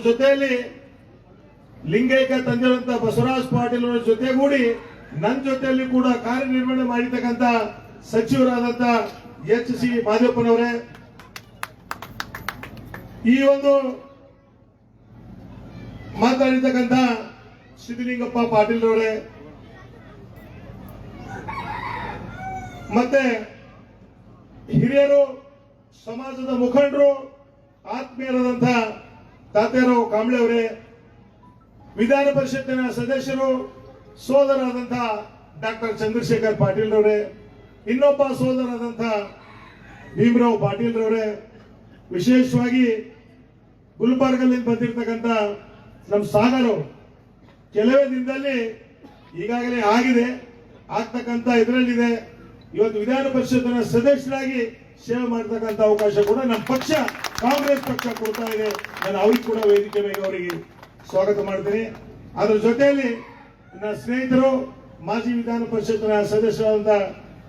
ಜೊತೆಯಲ್ಲಿ ಲಿಂಗೈಕ್ಯ ತಂದಿರುವಂತ ಬಸವರಾಜ್ ಪಾಟೀಲ್ ಅವರ ಜೊತೆಗೂಡಿ ನನ್ನ ಜೊತೆಯಲ್ಲಿ ಕೂಡ ಕಾರ್ಯನಿರ್ವಹಣೆ ಮಾಡಿರ್ತಕ್ಕಂಥ ಸಚಿವರಾದಂತ ಎಚ್.ಸಿ. ಮಾದೇವಪ್ಪನವರೇ, ಈ ಒಂದು ಮಾತಾಡಿರ್ತಕ್ಕಂಥ ಸಿದ್ದಲಿಂಗಪ್ಪ ಪಾಟೀಲ್ ಅವರೇ, ಮತ್ತೆ ಹಿರಿಯರು, ಸಮಾಜದ ಮುಖಂಡರು, ಆತ್ಮೀಯರಾದಂಥ ತಾತ್ಯಾರಾವ್ ಕಾಂಬ್ಳೆ ಅವರೇ, ವಿಧಾನ ಪರಿಷತ್ತಿನ ಸದಸ್ಯರು, ಸೋದರಾದಂಥ ಡಾಕ್ಟರ್ ಚಂದ್ರಶೇಖರ್ ಪಾಟೀಲ್ ಅವರೇ, ಇನ್ನೊಬ್ಬ ಸೋದರಾದಂಥ ಭೀಮರಾವ್ ಪಾಟೀಲ್ ಅವರೇ, ವಿಶೇಷವಾಗಿ ಗುಲ್ಬರ್ಗಲ್ಲಿಂದ ಬಂದಿರತಕ್ಕಂಥ ನಮ್ಮ ಸಾಗರ್ ಕೆಲವೇ ದಿನದಲ್ಲಿ ಈಗಾಗಲೇ ಆಗಿದೆ, ಆಗ್ತಕ್ಕಂಥ ಇದರಲ್ಲಿದೆ. ಇವತ್ತು ವಿಧಾನ ಪರಿಷತ್ತಿನ ಸದಸ್ಯರಾಗಿ ಸೇವೆ ಮಾಡತಕ್ಕಂಥ ಅವಕಾಶ ಕೂಡ ನಮ್ಮ ಪಕ್ಷ ಕಾಂಗ್ರೆಸ್ ಪಕ್ಷ ಕೊಡ್ತಾ ಇದೆ. ನಾನು ಅವ್ರಿಗೆ ಕೂಡ ವೇದಿಕೆ ಮೇಲೆ ಅವರಿಗೆ ಸ್ವಾಗತ ಮಾಡ್ತೀನಿ. ಅದರ ಜೊತೆಯಲ್ಲಿ ನನ್ನ ಸ್ನೇಹಿತರು, ಮಾಜಿ ವಿಧಾನ ಪರಿಷತ್ತಿನ ಸದಸ್ಯರಾದಂಥ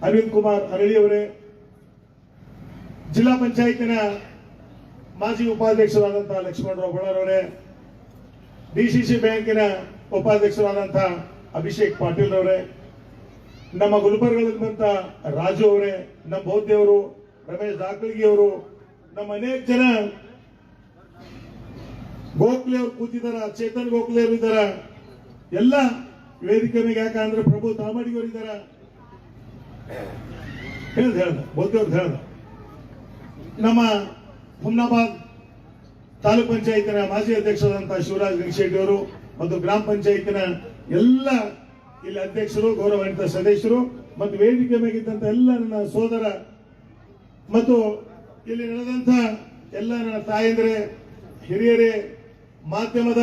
ಅರವಿಂದ್ ಕುಮಾರ್ ಅರಳಿ ಅವರೇ, ಜಿಲ್ಲಾ ಪಂಚಾಯತಿನ ಮಾಜಿ ಉಪಾಧ್ಯಕ್ಷರಾದಂತಹ ಲಕ್ಷ್ಮಣರಾವ್ ಬಳ್ಳಾರವರೇ, ಡಿಸಿಸಿ ಬ್ಯಾಂಕಿನ ಉಪಾಧ್ಯಕ್ಷರಾದಂಥ ಅಭಿಷೇಕ್ ಪಾಟೀಲ್ ಅವರೇ, ನಮ್ಮ ಗುಲ್ಬರ್ಗದಲ್ಲಿ ಬಂತ ರಾಜು ಅವರೇ, ನಮ್ಮ ಬೌದ್ಧವರು, ರಮೇಶ್ ದಾಖಲಿಗಿ ಅವರು, ನಮ್ಮ ಅನೇಕ ಜನ ಗೋಖಲೆ ಅವರು ಕೂತಿದಾರ, ಚೇತನ್ ಗೋಖಲೆ ಅವರು ಇದ್ದಾರ, ಎಲ್ಲ ವೇದಿಕೆ ಮೇಲೆ. ಯಾಕಂದ್ರೆ ಪ್ರಭು ತಾಮಡಿಯವರು ಇದ್ದಾರ, ಹೇಳ್ದ ಬೌದ್ಧವ್ರದ್ದು ಹೇಳ್ದ. ನಮ್ಮ ಹುಮ್ನಾಬಾದ್ ತಾಲೂಕ್ ಪಂಚಾಯತಿನ ಮಾಜಿ ಅಧ್ಯಕ್ಷರಾದಂತಹ ಶಿವರಾಜ್ ಗಂಗಶೆಟ್ಟಿ ಅವರು ಮತ್ತು ಗ್ರಾಮ ಪಂಚಾಯತಿನ ಎಲ್ಲ ಇಲ್ಲಿ ಅಧ್ಯಕ್ಷರು, ಗೌರವಾನ್ವಿತ ಸದಸ್ಯರು ಮತ್ತು ವೇದಿಕೆ ಮೇಗಿದ್ದಂತ ಎಲ್ಲ ನನ್ನ ಸೋದರ ಮತ್ತು ಇಲ್ಲಿ ನಡೆದಂತ ಎಲ್ಲ ನನ್ನ ತಾಯಂದ್ರೆ, ಹಿರಿಯರೇ, ಮಾಧ್ಯಮದ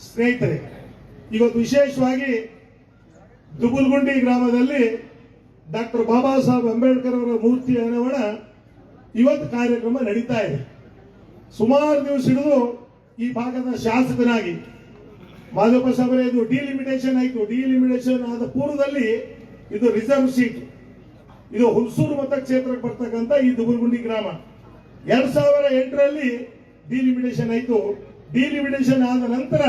ಸ್ನೇಹಿತರೆ, ಇವತ್ತು ವಿಶೇಷವಾಗಿ ದುಬುಲ್ಗುಂಡಿ ಗ್ರಾಮದಲ್ಲಿ ಡಾಕ್ಟರ್ ಬಾಬಾ ಸಾಹೇಬ್ ಅಂಬೇಡ್ಕರ್ ಅವರ ಮೂರ್ತಿ ಅನಾವರಣ ಇವತ್ತು ಕಾರ್ಯಕ್ರಮ ನಡೀತಾ ಇದೆ. ಸುಮಾರು ದಿವಸ ಹಿಡಿದು ಈ ಭಾಗದ ಶಾಸಕನಾಗಿ ಮಾಧವಪ್ಪ ಸಾಹೇಬರೇ, ಇದು ಡಿಲಿಮಿಟೇಷನ್ ಆಯಿತು. ಡಿಲಿಮಿಟೇಷನ್ ಆದ ಪೂರ್ವದಲ್ಲಿ ಇದು ರಿಸರ್ವ್ ಸೀಟ್, ಇದು ಹುಲ್ಸೂರು ಮತಕ್ಷೇತ್ರಕ್ಕೆ ಬರ್ತಕ್ಕಂಥ ಈ ದುಬುಲ್ಗುಂಡಿ ಗ್ರಾಮ 2008ರಲ್ಲಿ ಡಿಲಿಮಿಟೇಷನ್ ಆಯಿತು. ಡಿಲಿಮಿಟೇಷನ್ ಆದ ನಂತರ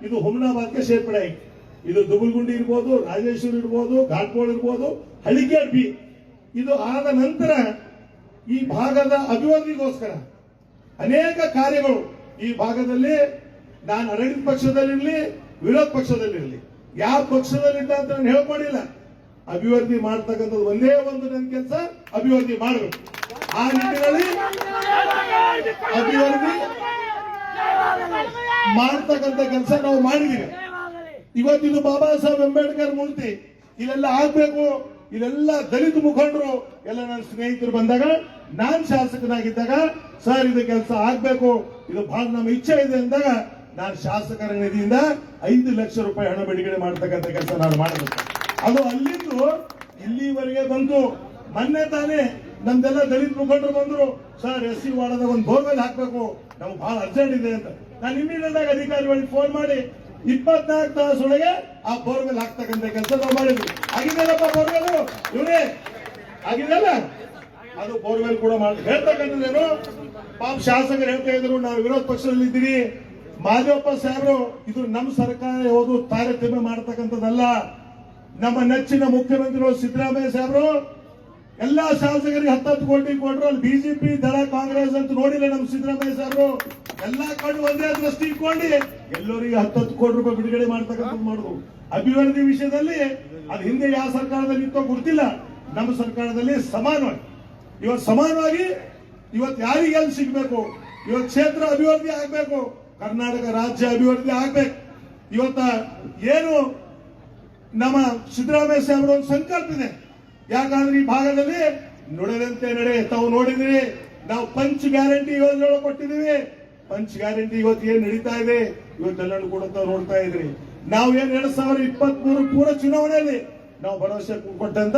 ಇದು ಹುಮ್ನಾಬಾದ್ಗೆ ಸೇರ್ಪಡೆ ಆಯಿತು. ಇದು ದುಬುಲ್ಗುಂಡಿ ಇರ್ಬೋದು, ರಾಜೇಶ್ವರಿ ಇರ್ಬೋದು, ಘಾಟ್ಕೋಳ್ ಇರ್ಬೋದು, ಹಳಿಗೇಡ್ ಬಿ. ಇದು ಆದ ನಂತರ ಈ ಭಾಗದ ಅಭಿವೃದ್ಧಿಗೋಸ್ಕರ ಅನೇಕ ಕಾರ್ಯಗಳು ಈ ಭಾಗದಲ್ಲಿ, ನಾನು ಆಡಳಿತ ಪಕ್ಷದಲ್ಲಿರಲಿ, ವಿರೋಧ ಪಕ್ಷದಲ್ಲಿರಲಿ, ಯಾವ ಪಕ್ಷದಲ್ಲಿದ್ದ ಅಂತ ನಾನು ಹೇಳ್ಕೊಂಡಿಲ್ಲ. ಅಭಿವೃದ್ಧಿ ಮಾಡ್ತಕ್ಕಂಥದ್ದು ಒಂದೇ ಒಂದು ನನ್ನ ಕೆಲಸ, ಅಭಿವೃದ್ಧಿ ಮಾಡಬೇಕು. ಆ ನಿಟ್ಟಿನಲ್ಲಿ ಅಭಿವೃದ್ಧಿ ಮಾಡ್ತಕ್ಕಂಥ ಕೆಲಸ ನಾವು ಮಾಡಿದೀವಿ. ಇವತ್ತಿದು ಬಾಬಾ ಸಾಹೇಬ್ ಅಂಬೇಡ್ಕರ್ ಮೂರ್ತಿ ಇಲ್ಲೆಲ್ಲ ಆಗ್ಬೇಕು. ಇಲ್ಲೆಲ್ಲ ದಲಿತ ಮುಖಂಡರು ಎಲ್ಲ ನನ್ನ ಸ್ನೇಹಿತರು ಬಂದಾಗ, ನಾನ್ ಶಾಸಕನಾಗಿದ್ದಾಗ, ಸರ್ ಇದು ಕೆಲಸ ಆಗ್ಬೇಕು, ಇದು ಬಹಳ ನಮ್ಮ ಇಚ್ಛೆ ಇದೆ ಅಂದಾಗ ನಾನು ಶಾಸಕರ ನಿಧಿಯಿಂದ 5 ಲಕ್ಷ ರೂಪಾಯಿ ಹಣ ಬಿಡುಗಡೆ ಮಾಡತಕ್ಕಂಥ ಕೆಲಸ ನಾನು ಮಾಡಬೇಕು. ಅದು ಅಲ್ಲಿಂದು ಇಲ್ಲಿವರೆಗೆ ಬಂತು. ಮೊನ್ನೆ ತಾನೇ ನಮ್ದೆಲ್ಲ ದಲಿತ ಮುಖಂಡರು ಬಂದ್ರು, ಸರ್ SC ವಾರ್ಡದ ಒಂದು ಬೋರ್ವೆಲ್ ಹಾಕ್ಬೇಕು, ನಮ್ಗೆ ಬಹಳ ಅರ್ಜೆಂಟ್ ಇದೆ ಅಂತ. ನಾನು ಇಮಿಡಿಯೇಟ್ ಆಗಿ ಅಧಿಕಾರಿಗಳಿಗೆ ಫೋನ್ ಮಾಡಿ 24 ತಾಸೊಳಗೆ ಆ ಬೋರ್ವೆಲ್ ಹಾಕ್ತಕ್ಕಂಥ ಕೆಲಸ ನಾವು ಮಾಡಿದ್ವಿ. ಆಗಿದೆಯಲ್ಲಪ್ಪ ಬೋರ್ವೆಲ್ ಇವರೇ ಆಗಿದೆಯಲ್ಲ, ಅದು ಬೋರ್ವೆಲ್ ಕೂಡ ಮಾಡಿ ಹೇಳ್ತಕ್ಕಂಥದ್ದೇನು. ಪಾಪ ಶಾಸಕರು ಹೇಳ್ತಾ ಇದ್ರು, ನಾವು ವಿರೋಧ ಪಕ್ಷದಲ್ಲಿ ಇದ್ದೀವಿ. ಮಾದೇವಪ್ಪ ಸಾಹೇಬರು, ಇದು ನಮ್ಮ ಸರ್ಕಾರ ಯಾವುದು ತಾರತಮ್ಯ ಮಾಡತಕ್ಕಂಥದ್ದಲ್ಲ. ನಮ್ಮ ನೆಚ್ಚಿನ ಮುಖ್ಯಮಂತ್ರಿಗಳು ಸಿದ್ದರಾಮಯ್ಯ ಸಾಹೇಬರು ಎಲ್ಲಾ ಶಾಸಕರಿಗೆ 10 ಕೋಟಿ ಕೊಟ್ಟರು. ಅಲ್ಲಿ ಬಿಜೆಪಿ, ದಳ, ಕಾಂಗ್ರೆಸ್ ಅಂತ ನೋಡಿಲ್ಲ ನಮ್ಮ ಸಿದ್ದರಾಮಯ್ಯ ಸಾಹೇಬರು. ಎಲ್ಲಾ ಕಣ್ಣು ಒಂದೇ ದೃಷ್ಟಿ ಇಟ್ಕೊಂಡು ಎಲ್ಲರಿಗೆ 10 ಕೋಟಿ ರೂಪಾಯಿ ಬಿಡುಗಡೆ ಮಾಡ್ತಕ್ಕಂಥದ್ದು ಮಾಡುದು. ಅಭಿವೃದ್ಧಿ ವಿಷಯದಲ್ಲಿ ಅದು ಹಿಂದೆ ಯಾವ ಸರ್ಕಾರದಲ್ಲಿ ಇತ್ತೋ ಗೊತ್ತಿಲ್ಲ, ನಮ್ಮ ಸರ್ಕಾರದಲ್ಲಿ ಸಮಾನವಾಗಿ ಇವತ್ತು ಸಮಾನವಾಗಿ ಇವತ್ತು ಯಾರಿಗೆ ಎಲ್ಲಿ ಸಿಗ್ಬೇಕು, ಇವತ್ತು ಕ್ಷೇತ್ರ ಅಭಿವೃದ್ಧಿ ಆಗ್ಬೇಕು, ಕರ್ನಾಟಕ ರಾಜ್ಯ ಅಭಿವೃದ್ಧಿ ಆಗ್ಬೇಕು. ಇವತ್ತ ಏನು ನಮ್ಮ ಸಿದ್ದರಾಮಯ್ಯ ಸಾಹೇಬರ ಒಂದು ಸಂಕಲ್ಪ ಇದೆ. ಯಾಕಂದ್ರೆ ಈ ಭಾಗದಲ್ಲಿ ನುಡಿದಂತೆ ನಡೆ, ತಾವು ನೋಡಿದಿರಿ, ನಾವು ಪಂಚ್ ಗ್ಯಾರಂಟಿ ಯೋಜನೆ ಕೊಟ್ಟಿದ್ದೀವಿ. ಪಂಚ್ ಗ್ಯಾರಂಟಿ ಇವತ್ತು ಏನ್ ನಡೀತಾ ಇದೆ ಇವತ್ತೆಲ್ಲರೂ ಕೂಡ ನೋಡ್ತಾ ಇದ್ರಿ. ನಾವು ಏನ್ 2023 ಪೂರ ಚುನಾವಣೆಯಲ್ಲಿ ನಾವು ಭರವಸೆ ಕೊಟ್ಟಂತ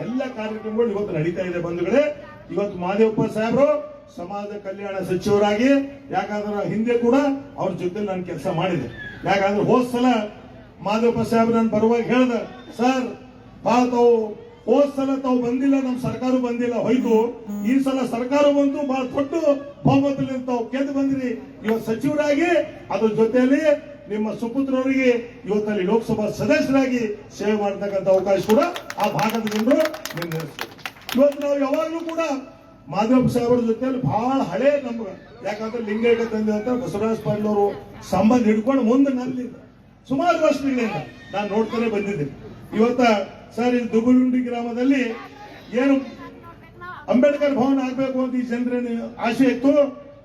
ಎಲ್ಲ ಕಾರ್ಯಕ್ರಮಗಳು ಇವತ್ತು ನಡೀತಾ ಇದೆ ಬಂಧುಗಳೇ. ಇವತ್ತು ಮಾದೇವಪ್ಪ ಸಾಹೇಬರು ಸಮಾಜ ಕಲ್ಯಾಣ ಸಚಿವರಾಗಿ, ಯಾಕಂದ್ರೆ ಹಿಂದೆ ಕೂಡ ಅವ್ರ ಜೊತೆ ನಾನು ಕೆಲಸ ಮಾಡಿದೆ. ಯಾಕಂದ್ರೆ ಹೋದ್ ಸಲ ಮಾದೇವಪ್ಪ ಸಾಹೇಬ್ ನಾನು ಬರುವಾಗ ಹೇಳ್ದ, ಸರ್ ಭಾಳ ತಾವು ಹೋದ್ ಸಲ ತಾವು ಬಂದಿಲ್ಲ, ನಮ್ಮ ಸರ್ಕಾರ ಬಂದಿಲ್ಲ, ಹೋಯ್ತು. ಈ ಸಲ ಸರ್ಕಾರ ಬಂತು, ಬಹಳ ದೊಡ್ಡ ಬಹುಮತದಲ್ಲಿ ತಾವು ಗೆದ್ದು ಬಂದ್ರಿ. ಇವತ್ತು ಸಚಿವರಾಗಿ ಅದ್ರ ಜೊತೆಯಲ್ಲಿ ನಿಮ್ಮ ಸುಪುತ್ರವರಿಗೆ ಇವತ್ತಲ್ಲಿ ಲೋಕಸಭಾ ಸದಸ್ಯರಾಗಿ ಸೇವೆ ಮಾಡತಕ್ಕಂಥ ಅವಕಾಶ ಕೂಡ ಆ ಭಾಗದ ಜನರು ನಿರ್ಣಯಿಸಿದ್ರು. ಇವತ್ತು ನಾವು ಯಾವಾಗಲೂ ಕೂಡ ಮಾಧವಪ್ಪ ಸಾಹೇಬರ ಜೊತೆಯಲ್ಲಿ ಬಹಳ ಹಳೆ ನಮ್ಗೆ, ಯಾಕಂದ್ರೆ ಲಿಂಗೈಕ್ಯ ತಂದೆ ಅಂತ ಬಸವರಾಜ ಪಾಟೀಲ್ ಅವರು ಸಂಬಂಧ ಹಿಡ್ಕೊಂಡು ಮುಂದೆ ನನ್ನಿಂದ ಸುಮಾರು ವರ್ಷಗಳಿಂದ ನಾನು ನೋಡ್ತಾನೆ ಬಂದಿದ್ದೀನಿ. ಇವತ್ತ ಸರ್, ಇಲ್ಲಿ ದುಬುರುಂಡಿ ಗ್ರಾಮದಲ್ಲಿ ಏನು ಅಂಬೇಡ್ಕರ್ ಭವನ ಆಗ್ಬೇಕು ಅಂತ ಈ ಜನರ ಆಸೆ ಇತ್ತು.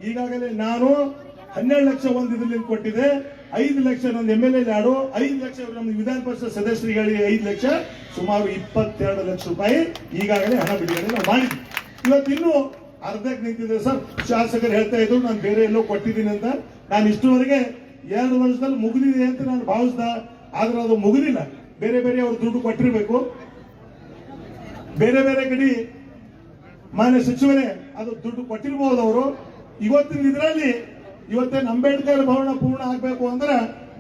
ಈಗಾಗಲೇ ನಾನು 12 ಲಕ್ಷ ಒಂದು ಇದರಲ್ಲಿ ಕೊಟ್ಟಿದೆ, 5 ಲಕ್ಷ ನನ್ನ MLA ಲ್ಯಾಡು, 5 ಲಕ್ಷ ನಮ್ಮ ವಿಧಾನ ಪರಿಷತ್ ಸದಸ್ಯರಿಗೆ 5 ಲಕ್ಷ, ಸುಮಾರು 22 ಲಕ್ಷ ರೂಪಾಯಿ ಈಗಾಗಲೇ ಹಣ ಬಿಡುಗಡೆ ನಾವು ಮಾಡಿದ್ವಿ. ಇವತ್ತು ಇನ್ನೂ ಅರ್ಧಕ್ಕೆ ನಿಂತಿದೆ ಸರ್. ಶಾಸಕರು ಹೇಳ್ತಾ ಇದ್ರು ನಾನು ಬೇರೆ ಎಲ್ಲೋ ಕೊಟ್ಟಿದ್ದೀನಿ ಅಂತ. ನಾನು ಇಷ್ಟುವರೆಗೆ 2 ವರ್ಷದಲ್ಲಿ ಮುಗಿದಿದೆ ಅಂತ ನಾನು ಭಾವಿಸ್ದ, ಆದ್ರೆ ಅದು ಮುಗಿದಿಲ್ಲ. ಬೇರೆ ಬೇರೆ ಅವ್ರು ದುಡ್ಡು ಕೊಟ್ಟಿರ್ಬೇಕು, ಬೇರೆ ಬೇರೆ ಕಡೆ ಮಾನ್ಯ ಸಚಿವರೇ ಅದು ದುಡ್ಡು ಕೊಟ್ಟಿರ್ಬಹುದು ಅವರು. ಇವತ್ತಿನ ಇದರಲ್ಲಿ ಇವತ್ತೇನು ಅಂಬೇಡ್ಕರ್ ಭವನ ಪೂರ್ಣ ಆಗ್ಬೇಕು ಅಂದ್ರೆ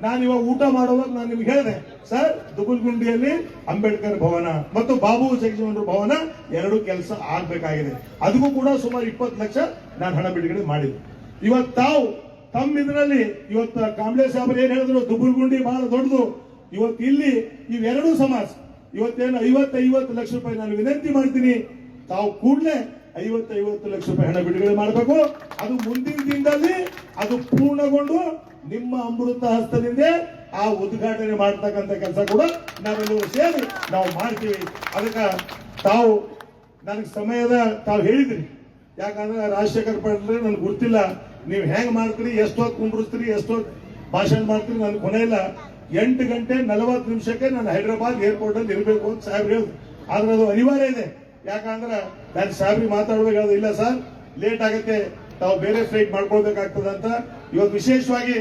ನಾನು ಇವಾಗ ಊಟ ಮಾಡುವಾಗ ನಾನು ನಿಮ್ಗೆ ಹೇಳಿದೆ ಸರ್, ದುಗುಲ್ಗುಂಡಿಯಲ್ಲಿ ಅಂಬೇಡ್ಕರ್ ಭವನ ಮತ್ತು ಬಾಬು ಜಗಜೀವನ ಭವನ ಎರಡು ಕೆಲಸ ಆಗ್ಬೇಕಾಗಿದೆ. ಅದಕ್ಕೂ ಕೂಡ ಸುಮಾರು 20 ಲಕ್ಷ ನಾನು ಹಣ ಬಿಡುಗಡೆ ಮಾಡಿದ್ದೆ. ಇವತ್ತು ತಾವು ತಮ್ಮ ಇದರಲ್ಲಿ ಇವತ್ತು ಕಾಂಬ್ಳೆ ಸಾಹೇಬರು ಏನ್ ಹೇಳಿದ್ರು, ದುಗುಲ್ಗುಂಡಿ ಬಹಳ ದೊಡ್ಡದು. ಇವತ್ತು ಇಲ್ಲಿ ಇವೆರಡೂ ಸಮಾಜ ಇವತ್ತೇನು 50 ಲಕ್ಷ ರೂಪಾಯಿ ನಾನು ವಿನಂತಿ ಮಾಡ್ತೀನಿ, ತಾವು ಕೂಡಲೇ 50 ಲಕ್ಷ ರೂಪಾಯಿ ಹಣ ಬಿಡುಗಡೆ ಮಾಡಬೇಕು. ಅದು ಮುಂದಿನ ದಿನದಲ್ಲಿ ಅದು ಪೂರ್ಣಗೊಂಡು ನಿಮ್ಮ ಅಮೃತ ಹಸ್ತದಿಂದ ಆ ಉದ್ಘಾಟನೆ ಮಾಡತಕ್ಕಂಥ ಕೆಲಸ ಕೂಡ ನಾವೆಲ್ಲರೂ ಸೇರಿ ನಾವು ಮಾಡ್ತೀವಿ. ಅದಕ್ಕೆ ತಾವು ನನಗೆ ಸಮಯದ ತಾವು ಹೇಳಿದ್ರಿ, ಯಾಕಂದ್ರೆ ರಾಜಶೇಖರ್ ಪಾಟೀಲ್ ನನ್ಗೆ ಗೊತ್ತಿಲ್ಲ ನೀವು ಹೆಂಗ್ ಮಾಡ್ತೀರಿ, ಎಷ್ಟೊತ್ತು ಕುಂಡ್ರಿಸ್ತೀರಿ, ಎಷ್ಟೊತ್ತು ಭಾಷಣ ಮಾಡ್ತೀರಿ, ನನ್ಗೆ ಕೊನೆ ಇಲ್ಲ. 8:40 ನಾನು ಹೈದರಾಬಾದ್ ಏರ್ಪೋರ್ಟ್ ಅಲ್ಲಿ ಇರಬೇಕು ಅಂತ ಸಾಹೇಬ್ರು ಹೇಳಿದ್ರು. ಆದ್ರೆ ಅದು ಅನಿವಾರ್ಯ ಇದೆ, ಯಾಕಂದ್ರೆ ನಾನು ಸಾಹೇಬ್ರಿಗೆ ಮಾತಾಡ್ಬೇಕಾದ್ರೆ ಇಲ್ಲ ಸರ್ ಲೇಟ್ ಆಗುತ್ತೆ, ತಾವು ಬೇರೆ ಫ್ಲೈಟ್ ಮಾಡ್ಕೊಳ್ಬೇಕಾಗ್ತದೆ ಅಂತ. ಇವತ್ತು ವಿಶೇಷವಾಗಿ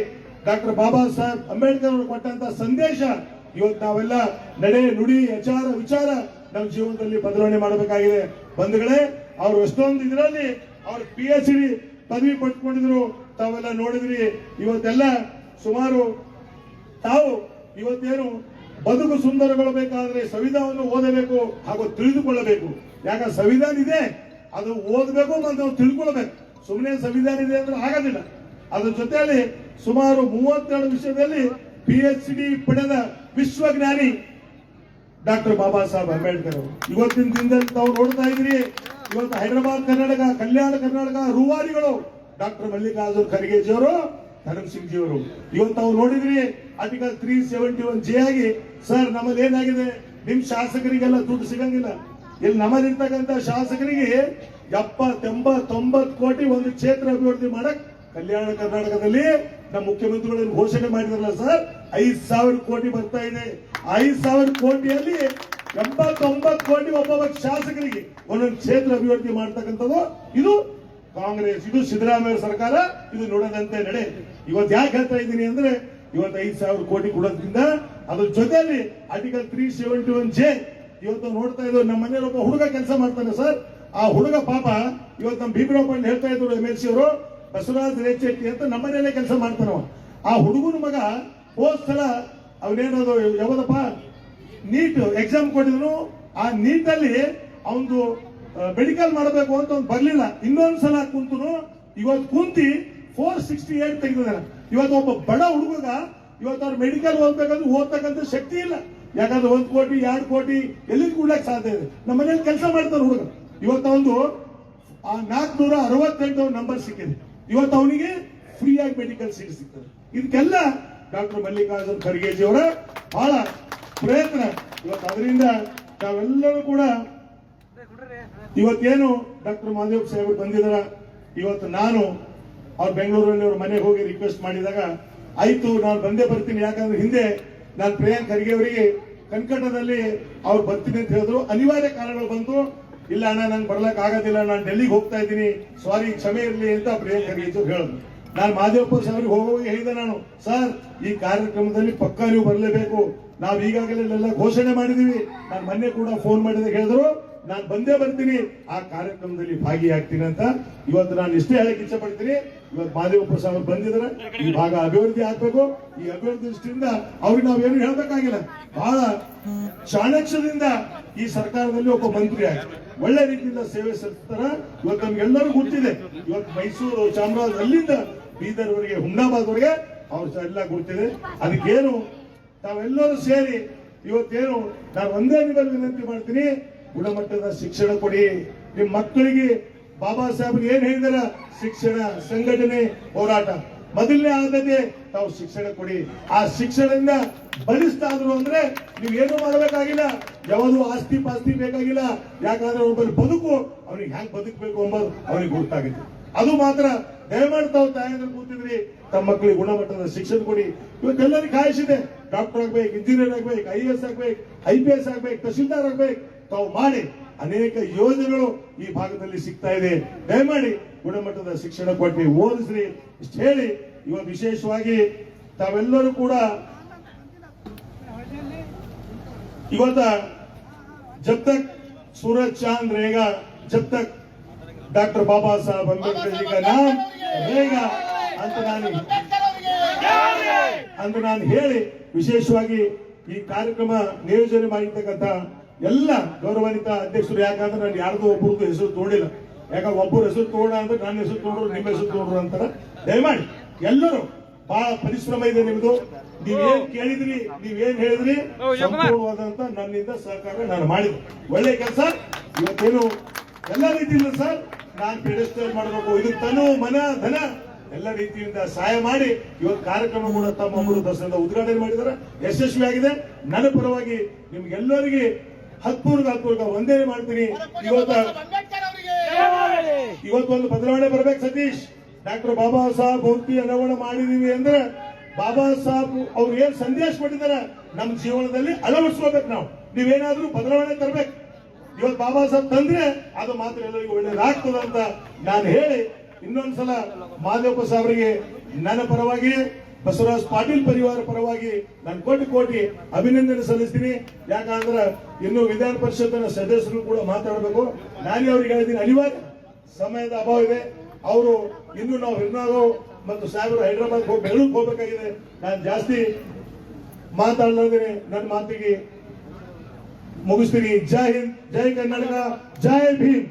ಡಾಕ್ಟರ್ ಬಾಬಾ ಸಾಹೇಬ್ ಅಂಬೇಡ್ಕರ್ ಅವರು ಕೊಟ್ಟಂತ ಸಂದೇಶ ಇವತ್ತು ನಾವೆಲ್ಲ ನಡೆ ನುಡಿ ಆಚಾರ ವಿಚಾರ ನಮ್ಮ ಜೀವನದಲ್ಲಿ ಬದಲಾವಣೆ ಮಾಡಬೇಕಾಗಿದೆ. ಬಂಧುಗಳೇ, ಅವರು ಎಷ್ಟೊಂದು ಇದರಲ್ಲಿ ಅವ್ರ PhD ಪದವಿ ಪಡ್ಕೊಂಡಿದ್ರು, ತಾವೆಲ್ಲ ನೋಡಿದ್ರಿ. ಇವತ್ತೆಲ್ಲ ಸುಮಾರು ತಾವು ಇವತ್ತೇನು ಬದುಕು ಸುಂದರಗೊಳ್ಳಬೇಕಾದ್ರೆ ಸಂವಿಧಾನವನ್ನು ಓದಬೇಕು ಹಾಗೂ ತಿಳಿದುಕೊಳ್ಳಬೇಕು. ಯಾಕಂದ್ರೆ ಸಂವಿಧಾನ ಇದೆ, ಅದು ಓದಬೇಕು ಮತ್ತು ನಾವು ತಿಳ್ಕೊಳ್ಬೇಕು. ಸುಮ್ಮನೆ ಸಂವಿಧಾನ ಇದೆ ಅಂದ್ರೆ ಆಗೋದಿಲ್ಲ. ಅದ್ರ ಜೊತೆಯಲ್ಲಿ ಸುಮಾರು 32 ವಿಷಯದಲ್ಲಿ PhD ಪಡೆದ ವಿಶ್ವಜ್ಞಾನಿ ಡಾಕ್ಟರ್ ಬಾಬಾ ಸಾಹೇಬ್ ಅಂಬೇಡ್ಕರ್ ಅವರು. ಇವತ್ತಿನ ದಿನದಲ್ಲಿ ತಾವು ನೋಡ್ತಾ ಇದ್ರಿ, ಇವತ್ತು ಹೈದರಾಬಾದ್ ಕರ್ನಾಟಕ, ಕಲ್ಯಾಣ ಕರ್ನಾಟಕ ರೂವಾರಿಗಳು ಡಾಕ್ಟರ್ ಮಲ್ಲಿಕಾರ್ಜುನ್ ಖರ್ಗೆಜಿ ಅವರು, ಧರ್ಮ್ ಸಿಂಗ್ ಜಿ ಅವರು. ಇವತ್ತು ತಾವು ನೋಡಿದ್ರಿ ಆರ್ಟಿಕಲ್ 371J ಆಗಿ ಸರ್ ನಮ್ಮಲ್ಲಿ ಏನಾಗಿದೆ, ನಿಮ್ ಶಾಸಕರಿಗೆಲ್ಲ ದುಡ್ಡು ಸಿಗಂಗಿಲ್ಲ. ಇಲ್ಲಿ ನಮ್ಮಲ್ಲಿರ್ತಕ್ಕಂಥ ಶಾಸಕರಿಗೆ 70, 80, 90 ಕೋಟಿ ಒಂದು ಕ್ಷೇತ್ರ ಅಭಿವೃದ್ಧಿ ಮಾಡಕ್ ಕಲ್ಯಾಣ ಕರ್ನಾಟಕದಲ್ಲಿ ನಮ್ಮ ಮುಖ್ಯಮಂತ್ರಿಗಳು ಘೋಷಣೆ ಮಾಡಿದ್ರಲ್ಲ ಸರ್, 5,000 ಕೋಟಿ ಬರ್ತಾ ಇದೆ. 5,000 ಕೋಟಿಯಲ್ಲಿ 80-90 ಕೋಟಿ ಒಬ್ಬೊಬ್ಬ ಶಾಸಕರಿಗೆ ಒಂದೊಂದು ಕ್ಷೇತ್ರ ಅಭಿವೃದ್ಧಿ ಮಾಡ್ತಕ್ಕಂಥದ್ದು ಇದು ಕಾಂಗ್ರೆಸ್, ಇದು ಸಿದ್ದರಾಮಯ್ಯ ಸರ್ಕಾರ, ಇದು ನೋಡದಂತೆ ನಡೆ. ಇವತ್ತು ಯಾಕೆ ಹೇಳ್ತಾ ಇದ್ದೀನಿ ಅಂದ್ರೆ ಇವತ್ತು 5,000 ಕೋಟಿ ಕೊಡೋದ್ರಿಂದ ಅದ್ರ ಜೊತೆಯಲ್ಲಿ ಆರ್ಟಿಕಲ್ 371J ಇವತ್ತು ನೋಡ್ತಾ ಇದ್ರು. ನಮ್ಮ ಮನೆಯಲ್ಲಿ ಒಬ್ಬ ಹುಡುಗ ಕೆಲಸ ಮಾಡ್ತಾನೆ ಸರ್. ಆ ಹುಡುಗ ಪಾಪ ಇವತ್ತು ನಮ್ಮ ಭೀಮರಾವ್ ಪಾಟೀಲ್ ಹೇಳ್ತಾ ಇದ್ರು, MLC ಅವರು, ಬಸವರಾಜ್ ರೇಚೆಟ್ಟಿ ಅಂತ ನಮ್ಮ ಮನೆಯಲ್ಲೇ ಕೆಲಸ ಮಾಡ್ತಾನವ. ಆ ಹುಡುಗನ ಮಗ ಹೋದ್ ಸಲ ಅವನೇನದು ಯಾವ್ದಪ್ಪ ನೀಟ್ ಎಕ್ಸಾಮ್ ಕೊಟ್ಟಿದ್ರು. ಆ ನೀಟ್ ಅಲ್ಲಿ ಅವನು ಮೆಡಿಕಲ್ ಮಾಡಬೇಕು ಅಂತ ಅವ್ನು ಬರ್ಲಿಲ್ಲ. ಇನ್ನೊಂದ್ಸಲ ಕುಂತನು, ಇವತ್ತು ಕುಂತಿ 468 ತೆಗೆದಿದ್ದಾನೆ. ಇವತ್ತು ಒಬ್ಬ ಬಡ ಹುಡುಗ ಇವತ್ತು ಅವ್ರು ಮೆಡಿಕಲ್ ಓದ್ಬೇಕಂದ್ರೆ ಓದ್ತಕ್ಕಂಥ ಶಕ್ತಿ ಇಲ್ಲ. ಯಾಕಂದ್ರೆ 1 ಕೋಟಿ 2 ಕೋಟಿ ಎಲ್ಲಿ ಕೂಡ್ಲಕ್ಕೆ ಸಾಧ್ಯ ಇದೆ. ನಮ್ಮ ಮನೇಲಿ ಕೆಲಸ ಮಾಡ್ತಾನೆ ಹುಡುಗ. ಇವತ್ತು ಅವನು 468 ನಂಬರ್ ಸಿಕ್ಕಿದೆ. ಇವತ್ತು ಅವನಿಗೆ ಫ್ರೀ ಆಗಿ ಮೆಡಿಕಲ್ ಸೀಟ್ ಸಿಗ್ತದೆ. ಇದಕ್ಕೆಲ್ಲ ಡಾಕ್ಟರ್ ಮಲ್ಲಿಕಾರ್ಜುನ್ ಖರ್ಗೆಜಿ ಅವರ ಬಹಳ ಪ್ರಯತ್ನ. ಇವತ್ತು ಅದರಿಂದ ನಾವೆಲ್ಲರೂ ಕೂಡ ಇವತ್ತೇನು ಡಾಕ್ಟರ್ ಮಾದೇವ್ ಸಾಹೇಬರು ಬಂದಿದ್ದಾರ. ಇವತ್ತು ನಾನು ಅವ್ರು ಬೆಂಗಳೂರಲ್ಲಿ ಅವ್ರ ಮನೆಗೆ ಹೋಗಿ ರಿಕ್ವೆಸ್ಟ್ ಮಾಡಿದಾಗ ಆಯ್ತು ನಾನು ಬಂದೇ ಬರ್ತೀನಿ, ಯಾಕಂದ್ರೆ ಹಿಂದೆ ನಾನು ಪ್ರಿಯಾಂಕ್ ಖರ್ಗೆ ಅವರಿಗೆ ಕನ್ಕಟದಲ್ಲಿ ಅವ್ರು ಬರ್ತೀನಿ ಅಂತ ಹೇಳಿದ್ರು. ಅನಿವಾರ್ಯ ಕಾರಣಗಳು ಬಂತು, ಇಲ್ಲ ಅಣ್ಣ ನಂಗೆ ಬರ್ಲಕ್ ಆಗೋದಿಲ್ಲ, ನಾನು ಡೆಲ್ಲಿಗೆ ಹೋಗ್ತಾ ಇದ್ದೀನಿ, ಸಾರಿ ಕ್ಷಮೆ ಇರಲಿ ಅಂತ ಪ್ರಿಯಾಂಕ್ ಖರ್ಗೆ ಹೇಳಿದ್ರು. ನಾನು ಮಾದೇವಪ್ಪ ಸಾಹೇಬ್ರಿಗೆ ಹೋಗುವಾಗ ಹೇಳಿದೆ, ನಾನು ಸರ್ ಈ ಕಾರ್ಯಕ್ರಮದಲ್ಲಿ ಪಕ್ಕಾ ನೀವು ಬರಲೇಬೇಕು, ನಾವು ಈಗಾಗಲೇ ಎಲ್ಲ ಘೋಷಣೆ ಮಾಡಿದೀವಿ. ನಾನು ಮೊನ್ನೆ ಕೂಡ ಫೋನ್ ಮಾಡಿದಾಗ ಹೇಳಿದ್ರು ನಾನು ಬಂದೇ ಬರ್ತೀನಿ, ಆ ಕಾರ್ಯಕ್ರಮದಲ್ಲಿ ಭಾಗಿಯಾಗ್ತೀನಿ ಅಂತ. ಇವತ್ತು ನಾನು ಇಷ್ಟೇ ಹೇಳಕ್ ಇಚ್ಛೆ ಪಡ್ತೀನಿ, ಇವತ್ತು ಮಾದೇವಪ್ಪ ಸಾಹೇಬ್ ಬಂದಿದ್ದಾರೆ, ಈ ಭಾಗ ಅಭಿವೃದ್ಧಿ ಆಗ್ಬೇಕು. ಈ ಅಭಿವೃದ್ಧಿ ದೃಷ್ಟಿಯಿಂದ ಅವ್ರಿಗೆ ನಾವೇನು ಹೇಳ್ಬೇಕಾಗಿಲ್ಲ, ಬಹಳ ಚಾಣಕ್ಷದಿಂದ ಈ ಸರ್ಕಾರದಲ್ಲಿ ಒಬ್ಬ ಮಂತ್ರಿ ಆಗಿ ಒಳ್ಳೆ ರೀತಿಯಿಂದ ಸೇವೆ ಸಲ್ಲಿಸ್ತಾರ. ಇವತ್ತು ನಮ್ಗೆಲ್ಲರೂ ಗೊತ್ತಿದೆ. ಇವತ್ತು ಮೈಸೂರು, ಚಾಮರಾಜ, ಅಲ್ಲಿಂದ ಬೀದರ್ ವರೆಗೆ, ಹುಮ್ನಾಬಾದ್ ವರೆಗೆ ಅವ್ರ ಎಲ್ಲ ಗೊತ್ತಿದೆ. ಅದಕ್ಕೇನು ತಾವೆಲ್ಲರೂ ಸೇರಿ ಇವತ್ತೇನು ನಾನು ಒಂದೇ ನಿಮ್ಮಲ್ಲಿ ವಿನಂತಿ ಮಾಡ್ತೀನಿ, ಗುಣಮಟ್ಟದ ಶಿಕ್ಷಣ ಕೊಡಿ. ನಿಮ್ ಮಕ್ಕಳಿಗೆ ಬಾಬಾ ಸಾಹೇಬ್ರು ಏನ್ ಹೇಳಿದಾರ, ಶಿಕ್ಷಣ, ಸಂಘಟನೆ, ಹೋರಾಟ, ಮೊದಲನೇ ಆದ್ಯತೆ ತಾವು ಶಿಕ್ಷಣ ಕೊಡಿ. ಆ ಶಿಕ್ಷಣದಿಂದ ಬಲಿಸ್ತಾದ್ರು ಅಂದ್ರೆ ನೀವೇನು ಮಾಡಬೇಕಾಗಿಲ್ಲ, ಯಾವುದು ಆಸ್ತಿ ಪಾಸ್ತಿ ಬೇಕಾಗಿಲ್ಲ. ಯಾಕಂದ್ರೆ ಒಬ್ಬರು ಬದುಕು ಅವ್ನಿಗೆ ಹ್ಯಾಂಗ್ ಬದುಕಬೇಕು ಎಂಬುದು ಅವನಿಗೆ ಗೊತ್ತಾಗಿದೆ. ಅದು ಮಾತ್ರ ದಯಮಾಡಿ ತಾವು ತಾಯಂದ್ರೆ ಕೂತಿದ್ರಿ, ತಮ್ಮ ಮಕ್ಕಳಿಗೆ ಗುಣಮಟ್ಟದ ಶಿಕ್ಷಣ ಕೊಡಿ. ಇವತ್ತೆಲ್ಲರಿಗೂ ಕಾಯಿಸಿದೆ, ಡಾಕ್ಟರ್ ಆಗ್ಬೇಕು, ಇಂಜಿನಿಯರ್ ಆಗ್ಬೇಕು, IAS ಆಗ್ಬೇಕು, IPS ಆಗ್ಬೇಕು, ತಹಶೀಲ್ದಾರ್ ಆಗ್ಬೇಕು. ತಾವು ಮಾಡಿ ಅನೇಕ ಯೋಜನೆಗಳು ಈ ಭಾಗದಲ್ಲಿ ಸಿಗ್ತಾ ಇದೆ. ದಯಮಾಡಿ ಗುಣಮಟ್ಟದ ಶಿಕ್ಷಣ ಕೊಟ್ಟು ಓದಿಸ್ರಿ ಇಷ್ಟು ಹೇಳಿ, ಇವತ್ತು ವಿಶೇಷವಾಗಿ ತಾವೆಲ್ಲರೂ ಕೂಡ ಇವತ್ತ जब तक सूरज चांद रहेगा, जब तक डॉक्टर बाबा साहब अम्बेडकर जी का नाम रहेगा ಅಂತ ನಾನು ಹೇಳಿ, ವಿಶೇಷವಾಗಿ ಈ ಕಾರ್ಯಕ್ರಮ ನಿಯೋಜನೆ ಮಾಡಿರ್ತಕ್ಕಂಥ ಎಲ್ಲ ಗೌರವಾನ್ವಿತ ಅಧ್ಯಕ್ಷರು, ಯಾಕಂದ್ರೆ ನಾನು ಯಾರ್ದು ಒಬ್ಬರದ್ದು ಹೆಸರು ತೋಡಿಲ್ಲ. ಯಾಕಂದ್ರೆ ಒಬ್ಬರು ಹೆಸರು ತೋಡ ಅಂದ್ರೆ ನನ್ನ ಹೆಸರು ತೋಡ್ರು, ನಿಮ್ಮ ಹೆಸರು ತೋಡ್ರು ಅಂತಾರ. ದಯಮಾಡಿ ಎಲ್ಲರೂ ಬಹಳ ಪರಿಶ್ರಮ ಇದೆ ನಿಮ್ದು. ನೀವೇನ್ ಕೇಳಿದ್ರಿ, ನೀವೇನ್ ಹೇಳಿದ್ರಿ, ಸಂಪೂರ್ಣವಾದಂತ ನನ್ನಿಂದ ಸಹಕಾರ ನಾನು ಮಾಡಿದೆ. ಒಳ್ಳೆ ಕೆಲಸ. ಇವತ್ತೇನು ಎಲ್ಲ ರೀತಿಯಿಂದ ಸರ್ ನಾನು ಪೆಡೆಸ್ಟಲ್ ಮಾಡಬೇಕು, ಇದು ತನು ಮನ ಧನ ಎಲ್ಲ ರೀತಿಯಿಂದ ಸಹಾಯ ಮಾಡಿ ಇವತ್ತು ಕಾರ್ಯಕ್ರಮ ಕೂಡ ತಮ್ಮ ದರ್ಶನದ ಉದ್ಘಾಟನೆ ಮಾಡಿದ್ದಾರೆ, ಯಶಸ್ವಿಯಾಗಿದೆ. ನನ್ನ ಪರವಾಗಿ ನಿಮ್ಗೆಲ್ಲರಿಗೆ ಹತ್ಪೂರ್ವಕ ವಂದನೆ ಮಾಡ್ತೀನಿ. ಇವತ್ತೊಂದು ಬದಲಾವಣೆ ಬರ್ಬೇಕು ಸತೀಶ್. ಡಾಕ್ಟರ್ ಬಾಬಾ ಸಾಹೇಬ್ ಮೂರ್ತಿ ಅನಾವರಣ ಮಾಡಿದೀವಿ ಅಂದ್ರೆ ಬಾಬಾ ಸಾಹೇಬ್ ಅವ್ರು ಏನ್ ಸಂದೇಶ ಕೊಟ್ಟಿದ್ದಾರೆ ನಮ್ಮ ಜೀವನದಲ್ಲಿ ಅಳವಡಿಸ್ಕೋಬೇಕು. ನಾವು ನೀವೇನಾದ್ರೂ ಬದಲಾವಣೆ ತರಬೇಕು. ಇವತ್ತು ಬಾಬಾ ಸಾಹೇಬ್ ತಂದ್ರೆ ಅದು ಮಾತ್ರ ಎಲ್ಲರಿಗೂ ಒಳ್ಳೇದಾಗ್ತದೆ ಅಂತ ನಾನು ಹೇಳಿ, ಇನ್ನೊಂದ್ಸಲ ಮಾದೇವಪ್ಪ ಸಾಹೇಬರಿಗೆ ನನ್ನ ಪರವಾಗಿ, ಬಸವರಾಜ್ ಪಾಟೀಲ್ ಪರಿವಾರ ಪರವಾಗಿ ನಾನು ಕೋಟಿ ಅಭಿನಂದನೆ ಸಲ್ಲಿಸ್ತೀನಿ. ಯಾಕಂದ್ರೆ ಇನ್ನು ವಿಧಾನ ಪರಿಷತ್ತಿನ ಸದಸ್ಯರು ಕೂಡ ಮಾತಾಡಬೇಕು. ನಾನೇ ಅವ್ರಿಗೆ ಹೇಳಿದ್ದೀನಿ, ಅನಿವಾರ್ಯ ಸಮಯದ ಅಭಾವ ಇದೆ. ಅವರು ಇನ್ನು ನಾವು ಹಿರ್ನಾಳು ಮತ್ತು ಸಾಹೇಬರು ಹೈದರಾಬಾದ್ ಬೆಂಗಳೂರಿಗೆ ಹೋಗಬೇಕಾಗಿದೆ. ನಾನು ಜಾಸ್ತಿ ಮಾತಾಡಲಾದ್ರೆ ನನ್ನ ಮಾತಿಗೆ ಮುಗಿಸ್ತೀನಿ. ಜೈ ಹಿಂದ್, ಜೈ ಕರ್ನಾಟಕ, ಜೈ ಭೀಮ್.